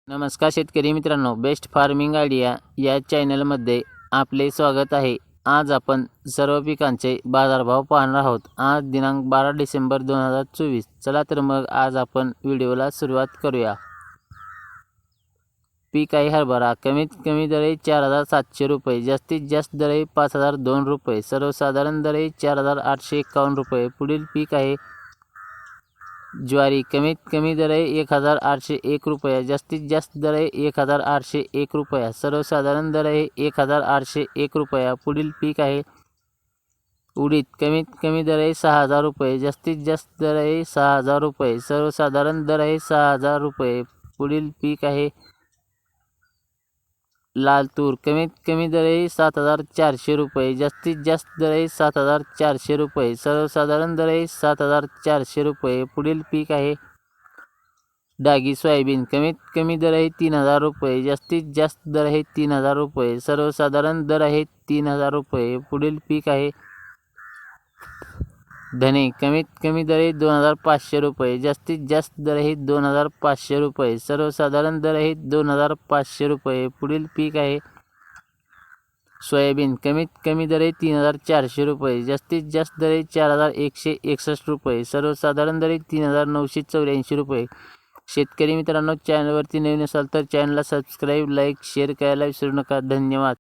नमस्कार शेतकरी मित्रांनो, बेस्ट फार्मिंग आयडिया या चॅनलमध्ये आपले स्वागत आहे। आज आपण सर्व पिकांचे बाजारभाव पाहणार आहोत। आज दिनांक 12 डिसेंबर 2024। चला तर मग आज आपण व्हिडिओला सुरुवात करूया। पीक आहे हरभरा। कमीत कमी दर आहे 4700 रुपये, जास्तीत जास्त दर आहे 5002 रुपये, सर्वसाधारण दर आहे 4851 रुपये। पुढील पीक आहे ज्वारी। कमीत कमी दर आहे 1801 रुपया, जास्तीत जास्त दर आहे 1801 रुपया, सर्वसाधारण दर आहे 1801 रुपया। पुढील पीक आहे उडीद। कमीत कमी दर आहे 6000 रुपये, जास्तीत जास्त दर आहे 6000 रुपये, सर्वसाधारण दर आहे 6000 रुपये। पुढील पीक आहे लाल तूर। कमीत कमी दर आहे 7400 रुपये, जास्तीत जास्त दर आहे 7400 रुपये, सर्वसाधारण दर आहे 7400 रुपये। पुढील पीक आहे डागी सोयाबीन। कमीत कमी दर आहे 3000 रुपये, जास्तीत जास्त दर आहे 3000 रुपये, सर्वसाधारण दर आहे 3000 रुपये। पुढील पीक आहे धने। कमीत कमी दर आहे 2500 रुपये, जास्तीत जास्त दर आहे 2500 रुपये, सर्वसाधारण दर आहे 2500 रुपये। पुढील पीक आहे सोयाबीन। कमीत कमी दर आहे 3400 रुपये, जास्तीत जास्त दर आहे 4161 रुपये, सर्वसाधारण दर आहे 3984 रुपये। शेतकरी मित्रांनो, चॅनलवरती नवीन असाल तर चॅनलला सबस्क्राईब, लाईक, शेअर करायला विसरू नका। धन्यवाद।